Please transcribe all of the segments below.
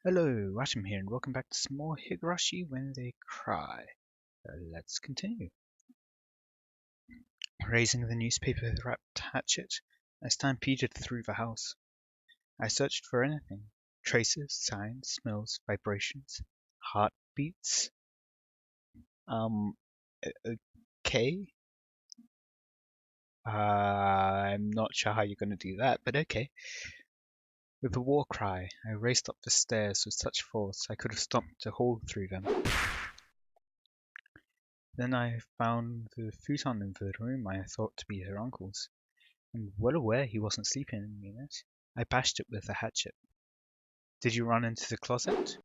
Hello, Atom here, and welcome back to some more Higurashi When They Cry. Let's continue. Raising the newspaper-wrapped hatchet, I stampeded through the house. I searched for anything. Traces, signs, smells, vibrations, heartbeats. Okay. I'm not sure how you're going to do that, but okay. With a war cry, I raced up the stairs with such force I could have stomped a hole through them. Then I found the futon in the room I thought to be her uncle's, and well aware he wasn't sleeping in it, I bashed it with a hatchet. Did you run into the closet?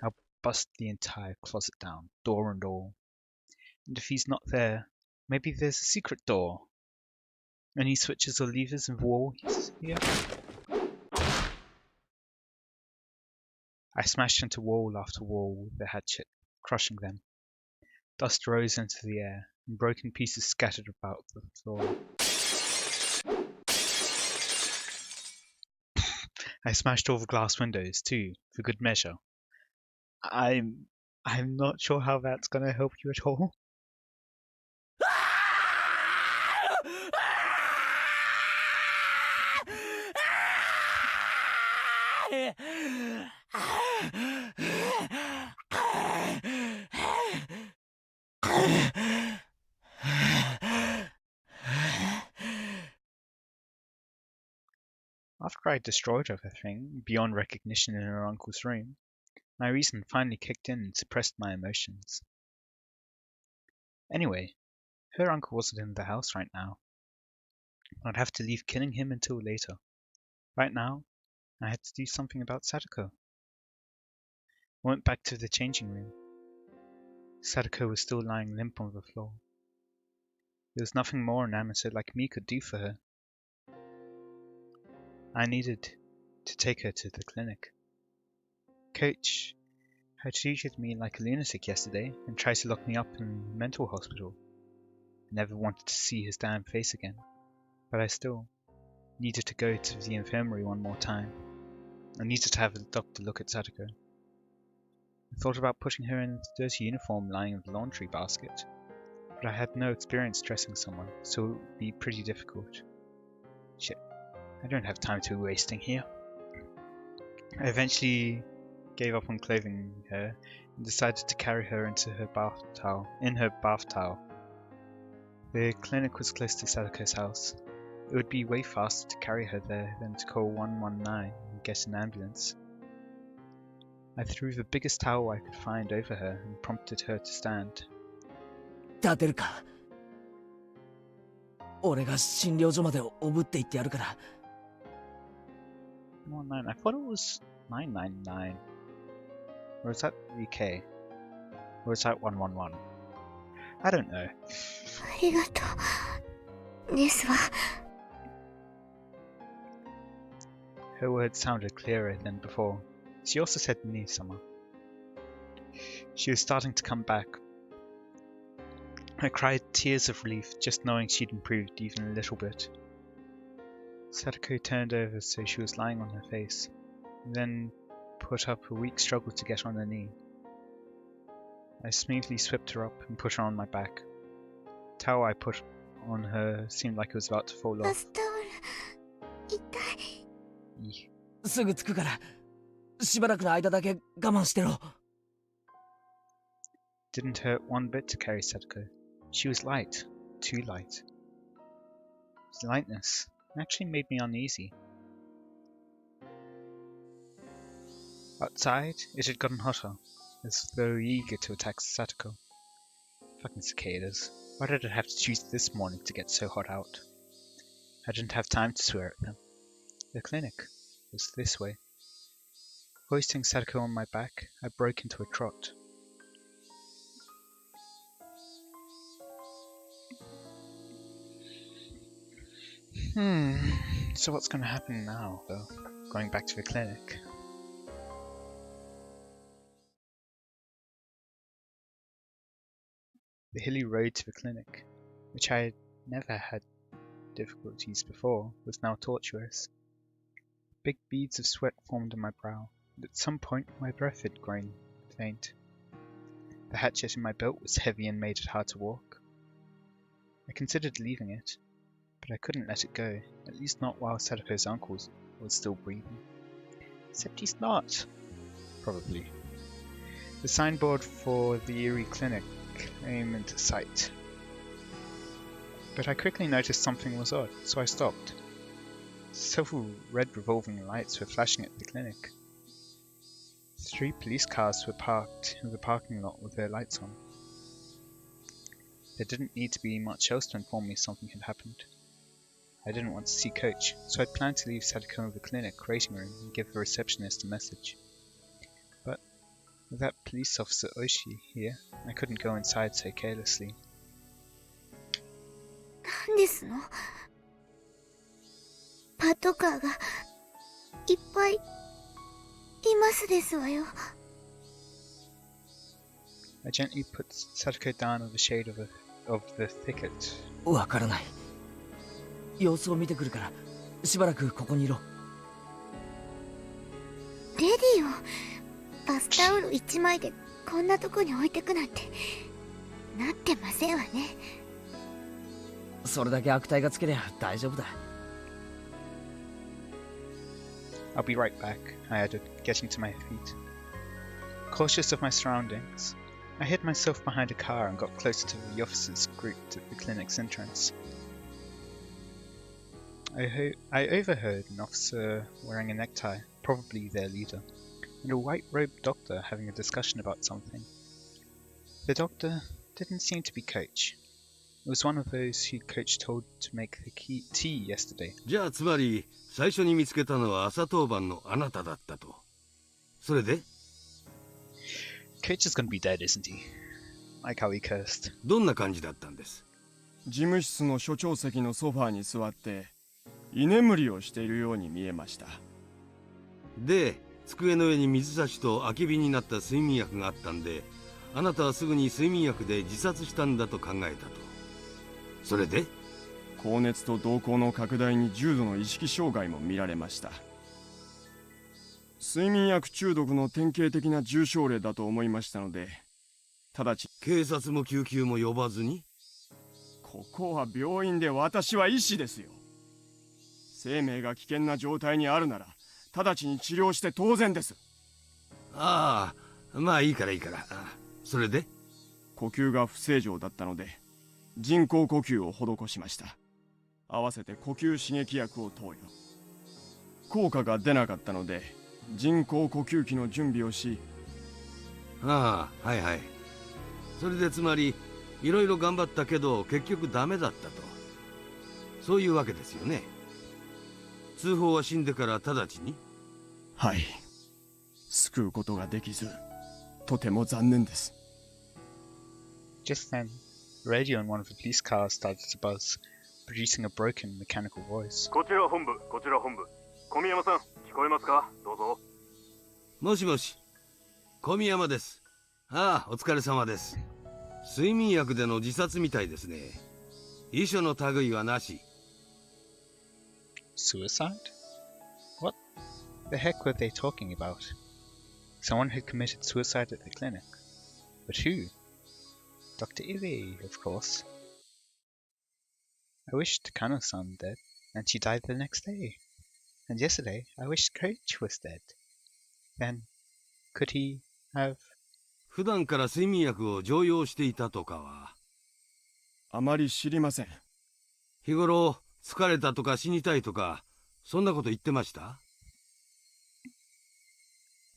I'll bust the entire closet down, door and all. And if he's not there, maybe there's a secret door. Any switches or levers in the wall here? I smashed into wall after wall with the hatchet, crushing them. Dust rose into the air, and broken pieces scattered about the floor. I smashed all the glass windows, too, for good measure. I'm not sure how that's gonna help you at all. After I destroyed everything, beyond recognition in her uncle's room, my reason finally kicked in and suppressed my emotions. Anyway, her uncle wasn't in the house right now. I'd have to leave killing him until later. Right now, I had to do something about Sadako. I went back to the changing room. Sadako was still lying limp on the floor. There was nothing more an amateur like me could do for her. I needed to take her to the clinic. Coach had treated me like a lunatic yesterday and tried to lock me up in a mental hospital. I never wanted to see his damn face again, but I still needed to go to the infirmary one more time. I needed to have a doctor look at Sadako. I thought about putting her in the dirty uniform lying in the laundry basket, but I had no experience dressing someone, so it would be pretty difficult. Shit, I don't have time to be wasting here. I eventually gave up on clothing her and decided to carry her into her bath towel. The clinic was close to Sadako's house. It would be way faster to carry her there than to call 119 and get an ambulance. I threw the biggest towel I could find over her and prompted her to stand. 立てるか。俺が診療所までおぶって行ってやるから。119. I thought it was 999. Or is that 3K? Or is that 111? I don't know. ありがとう。ですわ。Her words sounded clearer than before. She also said Ni-sama. She was starting to come back. I cried tears of relief just knowing she'd improved even a little bit. Sadako turned over so she was lying on her face, then put up a weak struggle to get on her knee. I smoothly swept her up and put her on my back. The towel I put on her seemed like it was about to fall off. バスタオル痛い。すぐ着くから、しばらくの間だけ我慢してろ。Didn't hurt one bit to carry Sadako. She was light, too light. His lightness actually made me uneasy. Outside, it had gotten hotter, as though eager to attack Sadako. Fucking cicadas. Why did it have to choose this morning to get so hot out? I didn't have time to swear at them. The clinic was this way. Hoisting Sadako on my back, I broke into a trot. So what's going to happen now, though? Going back to the clinic. The hilly road to the clinic, which I had never had difficulties before, was now tortuous. Big beads of sweat formed on my brow. At some point, my breath had grown faint. The hatchet in my belt was heavy and made it hard to walk. I considered leaving it, but I couldn't let it go, at least not while Sadako's uncle was still breathing. Except he's not. Probably. The signboard for the Erie Clinic came into sight. But I quickly noticed something was odd, so I stopped. Several red revolving lights were flashing at the clinic. 3 police cars were parked in the parking lot with their lights on. There didn't need to be much else to inform me something had happened. I didn't want to see Coach, so I'd planned to leave Sadako in the clinic waiting room and give the receptionist a message. But with that police officer Oshi here, I couldn't go inside so carelessly. なんですの？パトカーがいっぱいいますですわよ。I gently put Sadako down in the shade of the thicket. わからない。様子を見てくるから、しばらくここにいろ。レディをバスタオル1枚でこんなとこに置いてくなんてなってませんわね。それだけ悪態がつけりゃ大丈夫だ。I'll be right back, I added, getting to my feet. Cautious of my surroundings, I hid myself behind a car and got closer to the officers grouped at the clinic's entrance. I overheard an officer wearing a necktie, probably their leader, and a white-robed doctor having a discussion about something. The doctor didn't seem to be Coach. It was one of those who Coach told to make the tea yesterday. じゃあつまり最初に見つけたのは朝当番のあなただったと。それで Coach is going to be dead, isn't he? Like how he cursed. どんな感じだったんです？事務室の所長席のソファーに座って居眠りをしているように見えました。で、机の上に水差しと空き瓶になった睡眠薬があったんで、あなたはすぐに睡眠薬で自殺したんだと考えたと。それで高熱と瞳孔の拡大に重度の意識障害も見られました。睡眠薬中毒の典型的な重症例だと思いましたので、直ち警察も救急も呼ばずに？ここは病院で私は医師ですよ。生命が危険な状態にあるなら直ちに治療して当然です。ああ、まあいいからいいから。それで呼吸が不正常だったので人工呼吸を施しました。合わせて呼吸刺激薬を投与。効果が出なかったので人工呼吸器の準備をし。ああ、はいはい。それでつまりいろいろ頑張ったけど結局ダメだったと。そういうわけですよね。通報は死んでから直ちに？はい。救うことができず、とても残念です。Just then, the radio in one of the police cars started to buzz, producing a broken mechanical voice. こちら本部、こちら本部。小宮山さん、聞こえますか？どうぞ。もしもし、小宮山です。ああ、お疲れ様です。睡眠薬での自殺みたいですね。遺書の類はなし。Suicide? What the heck were they talking about? Someone had committed suicide at the clinic. But who? Dr. Ire, of course. I wished Kano-san dead, and she died the next day. And yesterday, I wished Coach was dead. Then, could he have... 普段から睡眠薬を常用していたとかは？あまり知りません。日頃疲れたとか死にたいとかそんなこと言ってました？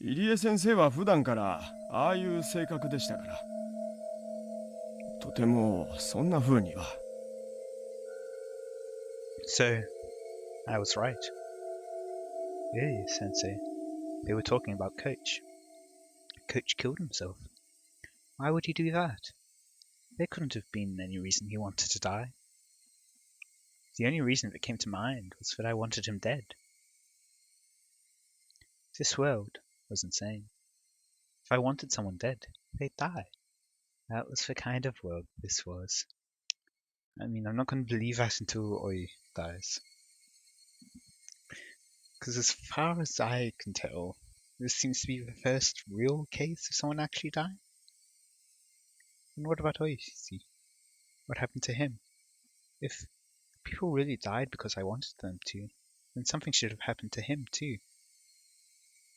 入江先生は普段からああいう性格でしたから。とてもそんな風には。So, I was right. Hey, Sensei. They were talking about Coach. Coach killed himself. Why would he do that? There couldn't have been any reason he wanted to die. The only reason that came to mind was that I wanted him dead. This world was insane. If I wanted someone dead, they'd die. That was the kind of world this was. I mean, I'm not going to believe that until Oi dies. Because as far as I can tell, This seems to be the first real case of someone actually dying. And what about Oishi? What happened to him? If people really died because I wanted them to, then something should have happened to him too.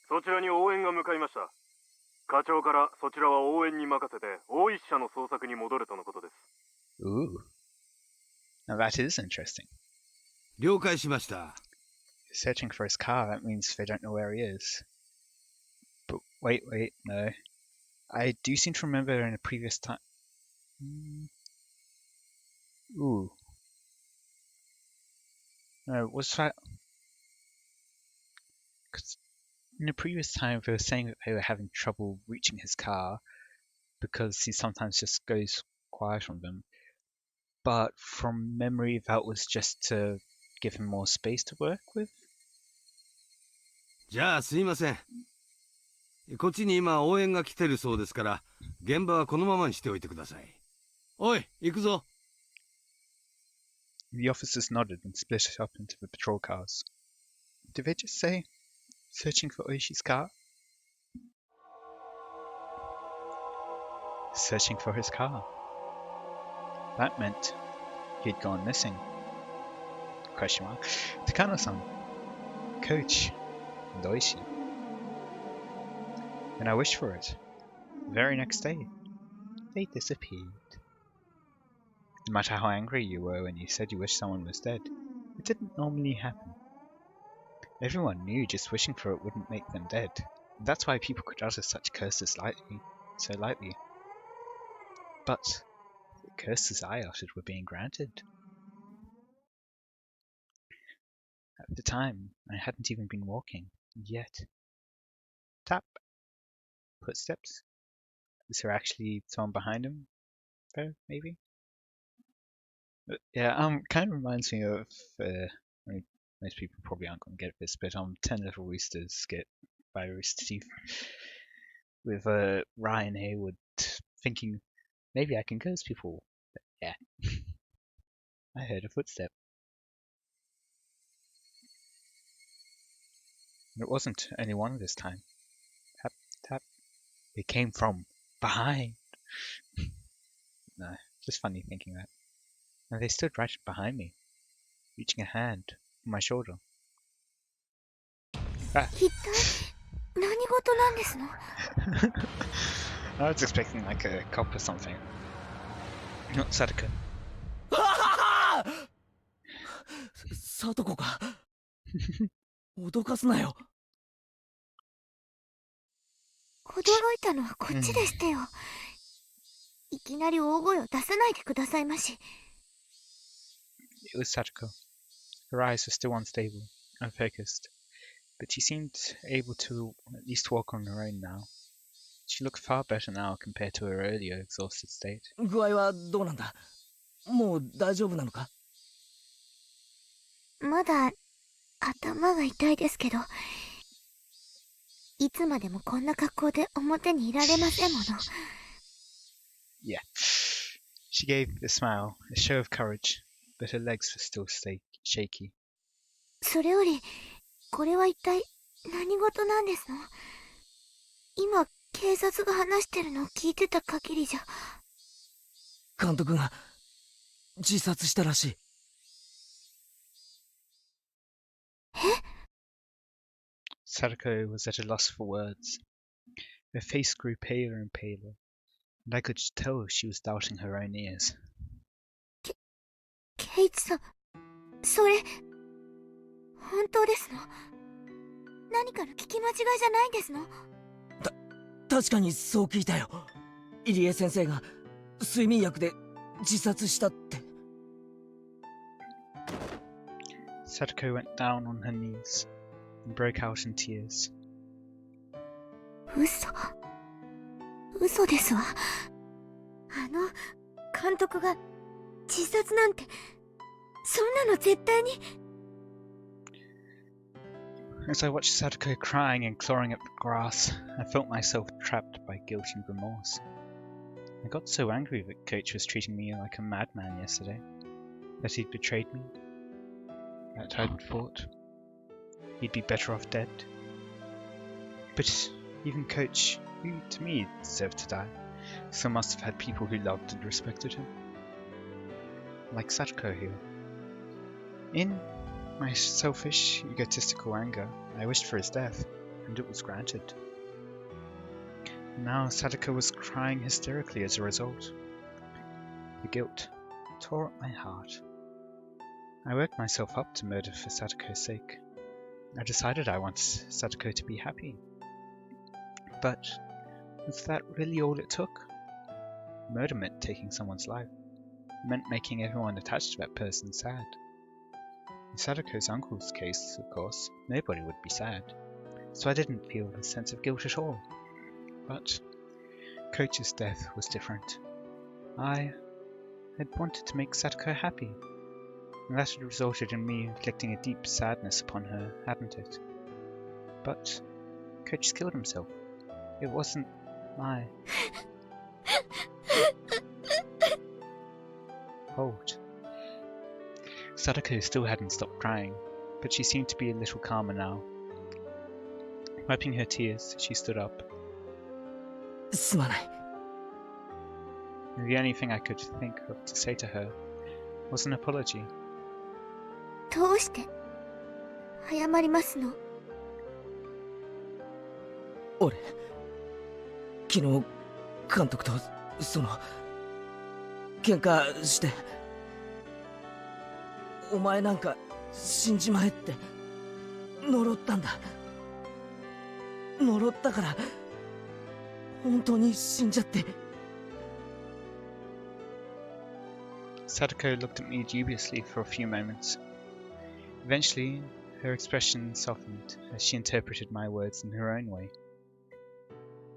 そちらに応援が向かいました。課長からそちらは応援に任せて大石社の捜索に戻るとのことです。 Ooh. Now that is interesting. 了解しました。 Searching for his car, that means they don't know where he is. But wait, no. I do seem to remember in a previous time... Ooh. No, was that... Because in a previous time they were saying that they were having trouble reaching his car because he sometimes just goes quiet on them. But from memory, that was just to give him more space to work with. じゃあすいません。こっちに今応援が来てるそうですから、現場はこのままにしておいてください。おい、行くぞ。The officers nodded and split up into the patrol cars. Did they just say, searching for Oishi's car? Searching for his car. That meant he'd gone missing. Question mark. Takano-san, Coach, and Oishi. And I wished for it. The very next day, they disappeared. No matter how angry you were when you said you wished someone was dead, it didn't normally happen. Everyone knew just wishing for it wouldn't make them dead. That's why people could utter such curses so lightly. But the curses I uttered were being granted. At the time, I hadn't even been walking, and yet... Tap! Footsteps? Was there actually someone behind him? Though, maybe? But, yeah, kind of reminds me of... I mean, most people probably aren't going to get this, but 10 Little Roosters skit by Rooster Teeth. With Ryan Haywood thinking, maybe I can curse people. But, yeah. I heard a footstep. And it wasn't only one this time. Tap, tap. It came from behind. No, just funny thinking that. And they stood right behind me, reaching a hand on my shoulder. Ah. I was expecting like a cop or something. Not Sadako. サトコか。脅かすなよ。驚いたのはこっちでしてよ。いきなり大声を出さないでくださいまし。It was Sadako. Her eyes were still unstable, unfocused, but she seemed able to at least walk on her own now. She looked far better now compared to her earlier exhausted state. 具合はどうなんだ？もう大丈夫なのか？まだ頭が痛いですけど、いつまでもこんな格好で表にいられませんもの。Yeah. She gave a smile, a show of courage, but her legs were still shaky. それより、これは一体何事なんですの？今、警察が話してるのを聞いてた限りじゃ。監督が自殺したらしい。Sadako was at a loss for words. Her face grew paler and paler, and I could tell she was doubting her own ears. ケイチさん、それ、本当ですの？何かの聞き間違いじゃないんですの？確かにそう聞いたよ。入江先生が睡眠薬で自殺したって。Sadako went down on her knees and broke out in tears. 嘘ですわ。監督が自殺なんて、そんなの絶対に。As I watched Sadako crying and clawing at the grass, I felt myself trapped by guilt and remorse. I got so angry that Coach was treating me like a madman yesterday, that he'd betrayed me, that I'd thought he'd be better off dead. But even Coach, who to me deserved to die, still must have had people who loved and respected him. Like Satoko here. In my selfish, egotistical anger, I wished for his death, and it was granted. Now Satoko was crying hysterically as a result. The guilt tore at my heart. I worked myself up to murder for Satoko's sake. I decided I wanted Satoko to be happy. But was that really all it took? Murder meant taking someone's life. It meant making everyone attached to that person sad. In Satoko's uncle's case, of course, nobody would be sad, so I didn't feel a sense of guilt at all. But Coach's death was different. I had wanted to make Satoko happy, and that had resulted in me inflicting a deep sadness upon her, hadn't it? But Coach killed himself. It wasn't my... Hold. Satoko still hadn't stopped crying, but she seemed to be a little calmer now. Wiping her tears, she stood up. すまない。 The only thing I could think of to say to her was an apology. どうして謝りますの？俺、昨日監督と喧嘩して、お前なんか死んじまえって呪ったんだ。呪ったから本当に死んじゃって。 Satoko looked at me dubiously for a few moments. Eventually, her expression softened as she interpreted my words in her own way.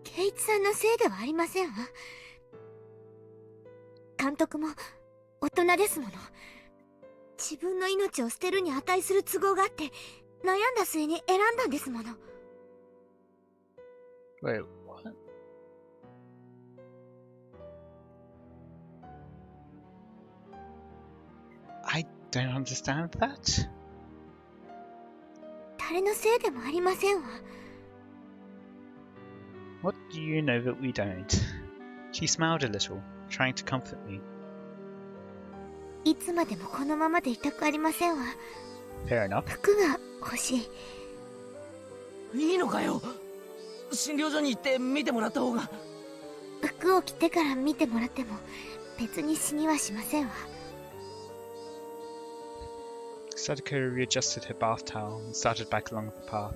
圭一さんのせいではありませんわ。監督も大人ですもの。自分の命を捨てるに値する都合があって悩んだ末に選んだんですもの。Wait, what? I don't understand that. 誰のせいでもありませんわ。What do you know that we don't? She smiled a little, trying to comfort me. いつまでもこのままでいたくありませんわ。 Fair enough. 服が欲しい。いいのかよ。診療所に行って見てもらった方が。服を着てから見てもらっても別に死にはしませんわ。 Sadako readjusted her bath towel and started back along the path.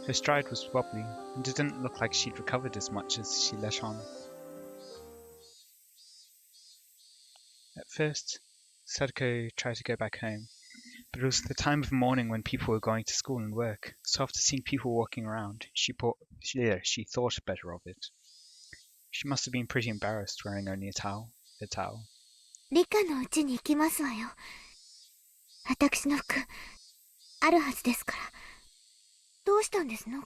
Her stride was wobbly, and it didn't look like she'd recovered as much as she let on. At first, Sadako tried to go back home, but it was the time of morning when people were going to school and work, so after seeing people walking around, she thought better of it. She must have been pretty embarrassed wearing only a towel. 理科のうちに行きますわよ。私の服あるはずですから。どうしたんですの？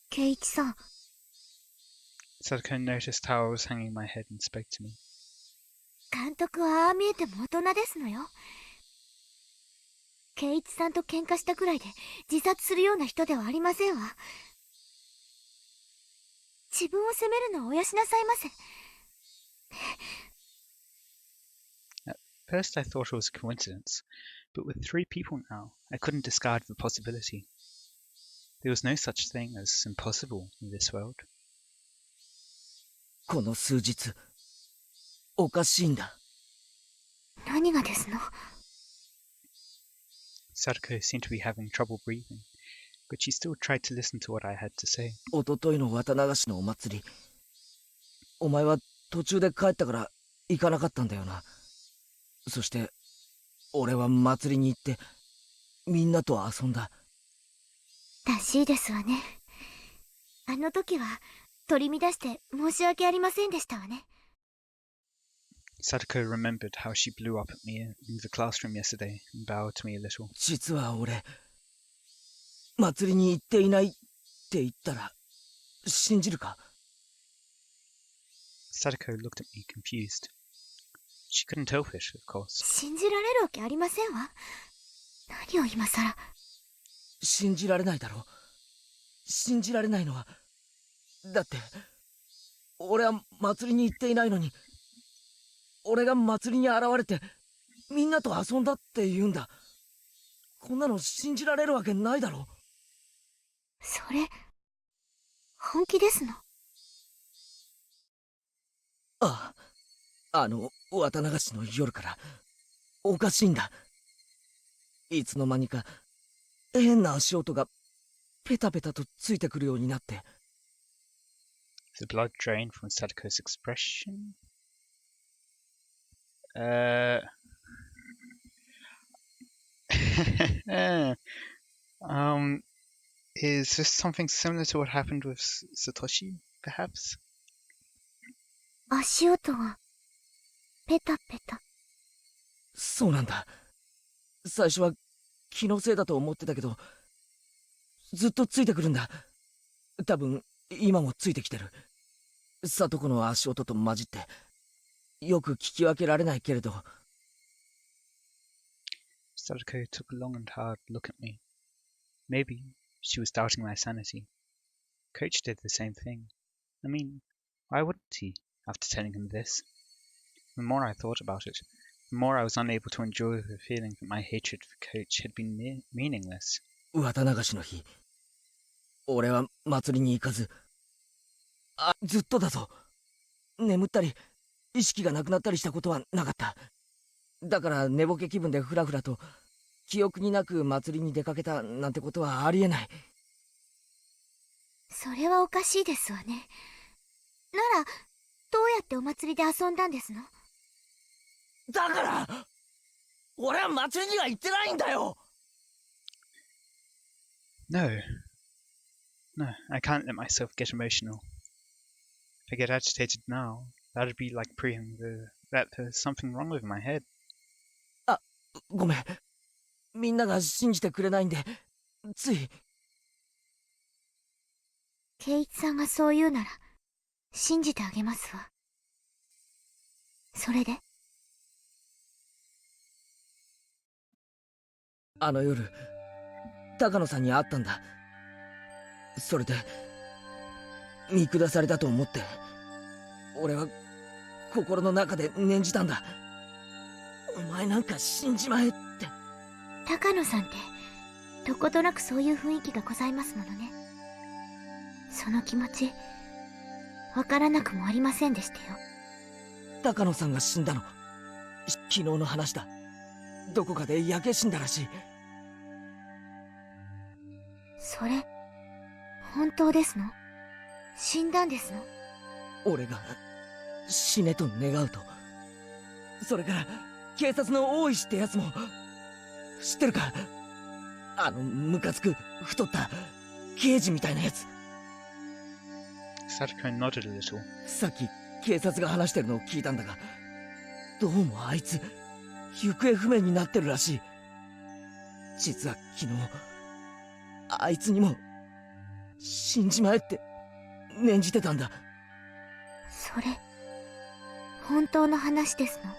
圭一さん。 Sadako noticed how I was hanging my head and spoke to me. 監督はああ見えても大人ですのよ。圭一さんと喧嘩したくらいで自殺するような人ではありませんわ。自分を責めるのをおやしなさいませ。 At first I thought it was a coincidence, but with 3 people now, I couldn't discard the possibility. There was no such thing as impossible in this world. この数日おかしいんだ。何がですの？ Sadako seemed to be having trouble breathing, but she still tried to listen to what I had to say. おとといの綿流しのお祭り、お前は途中で帰ったから行かなかったんだよな。そして俺は祭りに行ってみんなと遊んだ。らしいですわね。あの時は取り乱して申し訳ありませんでしたわね。 Sadako remembered how she blew up at me in the classroom yesterday and bowed to me a little. 実は俺祭りに行っていないって言ったら信じるか？ Sadako looked at me confused. She couldn't help it, of course. 信じられるわけありませんわ。何を今さら。信じられないだろう。信じられないのは、だって俺は祭りに行っていないのに、俺が祭りに現れてみんなと遊んだって言うんだ。こんなの信じられるわけないだろ。それ、本気ですの？ああ、綿流しの夜からおかしいんだ。いつの間にか変な足音がペタペタとついてくるようになって。The blood drained from Sadako's expression. Is this something similar to what happened with Satoshi, perhaps? 足音が、ペタペタ。そうなんだ。最初は気のせいだと思ってたけど、ずっとついてくるんだ。多分今もついてきてる。里子の足音と混じって、よく聞き分けられないけれど。Sadako took a long and hard look at me. Maybe she was doubting my sanity. Coach did the same thing. I mean, why wouldn't he, after telling him this? The more I thought about it, the more I was unable to endure the feeling that my hatred for Coach had been meaningless. 綿流しの日、俺は祭りに行かず、ずっとだぞ。眠ったり意識がなくなったりしたことはなかった。だから寝ぼけ気分でフラフラと記憶になく祭りに出かけたなんてことはありえない。それはおかしいですわね。なら、どうやってお祭りで遊んだんですの？だから俺は祭りには行ってないんだよ。 No, I can't let myself get emotional. If I get agitated now, that'd be like proving that there's something wrong with my head. ごめん。みんなが信じてくれないんで、つい。圭一さんがそう言うなら、信じてあげますわ。それで？あの夜、高野さんに会ったんだ。それで、見下されたと思って、俺は心の中で念じたんだ。お前なんか死んじまえって。高野さんってどことなくそういう雰囲気がございますものね。その気持ちわからなくもありませんでしたよ。高野さんが死んだの昨日の話だ。どこかで焼け死んだらしい。それ本当ですの？死んだんですの？俺が死ねと願うと。それから警察の大石ってやつも知ってるか？ムカつく太った刑事みたいなやつ。 Sadako nodded a little. さっき警察が話してるのを聞いたんだが、どうもあいつ行方不明になってるらしい。実は昨日あいつにも死んじまえって念じてたんだ。それ本当の話ですの？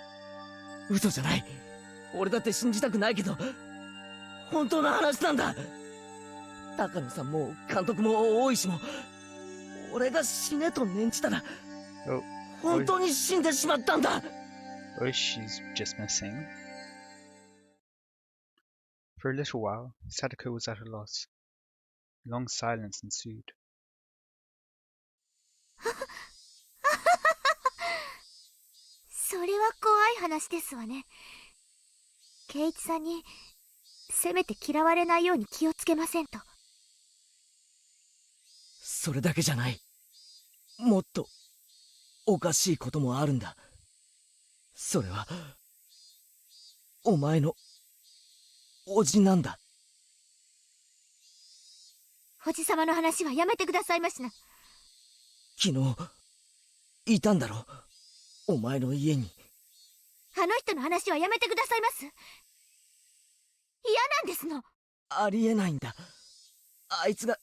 嘘じゃない。俺だって信じたくないけど本当の話なんだ。高野さんも監督も大石も俺が死ねと念じたら本当に死んでしまったんだ。Or she's just missing. For a little while, Sadako was at a loss. A long silence ensued. それは怖い話ですわね。圭一さんにせめて嫌われないように気をつけませんと。それだけじゃない。もっとおかしいこともあるんだ。それはお前のおじなんだ。おじさまの話はやめてくださいましな。昨日いたんだろ、お前の家に。あの人の話はやめてくださいます。嫌なんですの。ありえないんだ。あいつが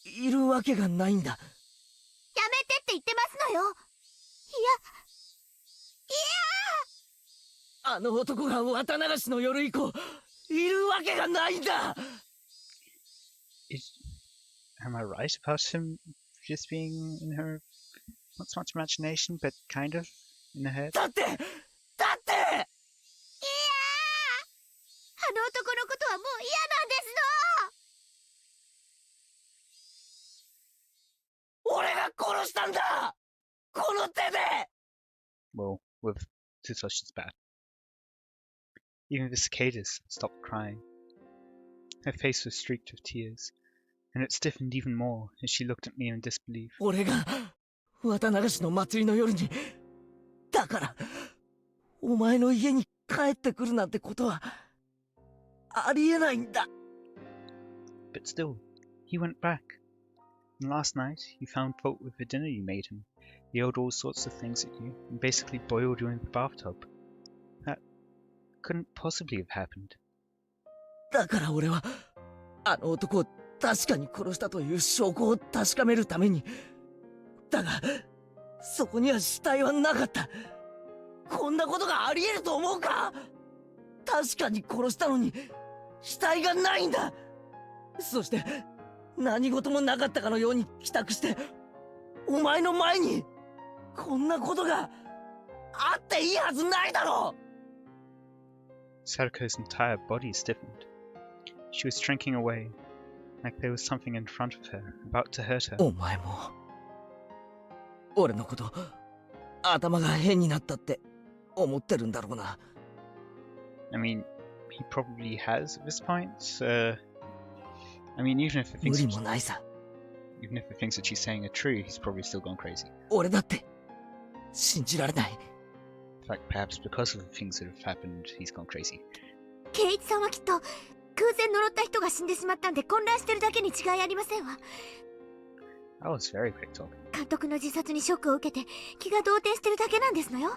いるわけがないんだ。やめてって言ってますのよ。あの男が綿流しの夜以降いるわけがないんだ。Am I right about him just being in her, not so much imagination, but kind of in her head? だってあの男のことはもう嫌なんですの。俺が殺したんだこの手で Well, with Tatoshi's bad. Even the cicadas stopped crying. Her face was streaked with tears, and it stiffened even more as she looked at me in disbelief. 俺が綿流しの祭りの夜にだからお前の家に帰ってくるなんてことはありえないんだ But still, he went back. And last night, he found fault with the dinner you made him. He yelled all sorts of things at you, and basically boiled you in the bathtub. That couldn't possibly have happened. だから俺はあの男を確かに殺したという証拠を確かめるためにだがそこには死体はなかったこんなことがありえると思うか確かに殺したのに死体がないんだそして何事もなかったかのように帰宅してお前の前にこんなことがあっていいはずないだろ Saruko's entire body stiffened. She was shrinking away, like there was something in front of her, about to hurt her. お前も俺のこと頭が変になったって思ってるんだろうな I mean, he probably has at this point. I mean, even if the 無 things 理もないさ even if the things that she's saying are true, he's probably still gone crazy. 俺だって信じられない In fact, perhaps because of the things that have happened, he's gone crazy. 圭一さんはきっと偶然呪った人が死んでしまったんで混乱してるだけに違いありませんわ。 That was very quick talking. 監督の自殺にショックを受けて気が動転してるだけなんですのよ。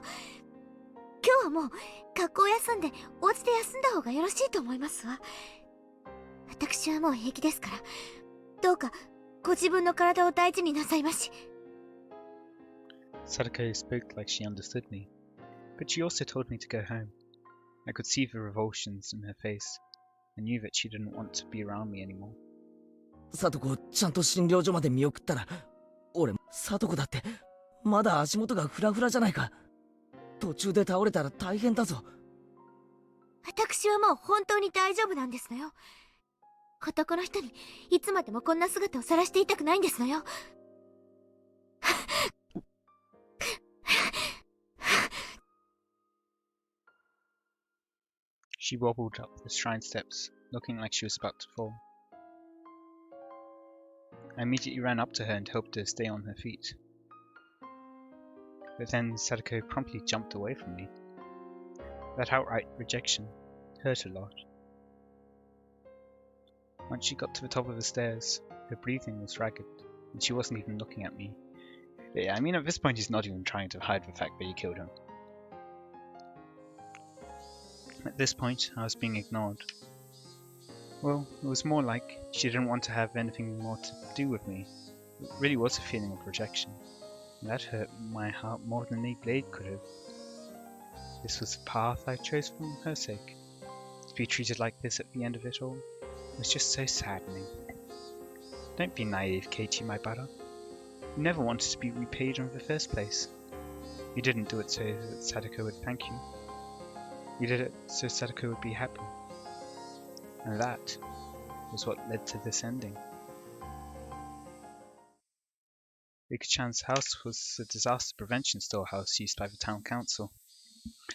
今日はもう学校を休んでお家で休んだ方がよろしいと思いますわ。私はもう平気ですから、どうかご自分の体を大事になさいまし。 Saruko spoke like she understood me, but she also told me to go home. I could see the revulsions in her face. I knew that she didn't want to be around me anymore. サトコをちゃんと診療所まで見送ったら俺もサトコだってまだ足元がフラフラじゃないか途中で倒れたら大変だぞ私はもう本当に大丈夫なんですのよ。男の人にいつまでもこんな姿を晒していたくないんですのよ。She wobbled up the shrine steps, looking like she was about to fall. I immediately ran up to her and helped her stay on her feet. But then Sadako promptly jumped away from me. That outright rejection hurt a lot. Once she got to the top of the stairs, her breathing was ragged, and she wasn't even looking at me. Yeah, I mean, at this point he's not even trying to hide the fact that you killed him. At this point, I was being ignored. Well, it was more like she didn't want to have anything more to do with me. It really was a feeling of rejection. And that hurt my heart more than any blade could have. This was the path I chose for her sake. To be treated like this at the end of it all was just so saddening. Don't be naive, Keiichi, my brother. You never wanted to be repaid in the first place. You didn't do it so that Sadako would thank you. You did it so Sadako would be happy. And that was what led to this ending. Rika-chan's house was a disaster prevention storehouse used by the town council.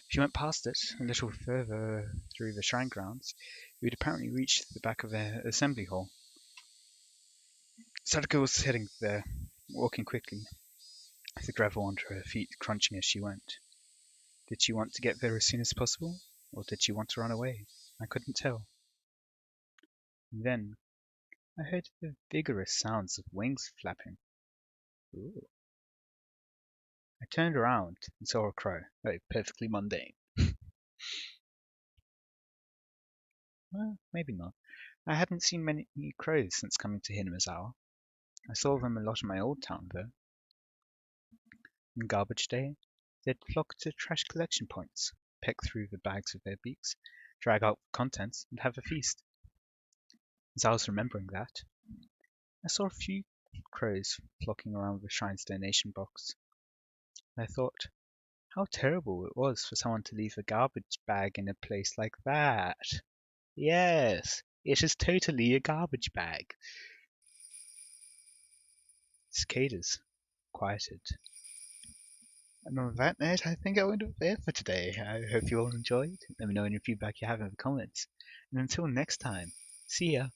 If you went past it, a little further through the shrine grounds, you would apparently reach the back of the assembly hall. Sadako was heading there, walking quickly, the gravel under her feet crunching as she went. Did she want to get there as soon as possible, or did she want to run away? I couldn't tell. And then I heard the vigorous sounds of wings flapping. Ooh. I turned around and saw a crow. Oh, perfectly mundane. Well, maybe not. I hadn't seen many crows since coming to Hinamizawa. I saw them a lot in my old town, though. On garbage day, they'd flock to trash collection points, peck through the bags with their beaks, drag out the contents, and have a feast. As I was remembering that, I saw a few crows flocking around the shrine's donation box, and I thought how terrible it was for someone to leave a garbage bag in a place like that. Yes, it is totally a garbage bag. Cicadas quieted. And on that note, I think I will end up there for today. I hope you all enjoyed. Let me know any feedback you have in the comments. And until next time, see ya.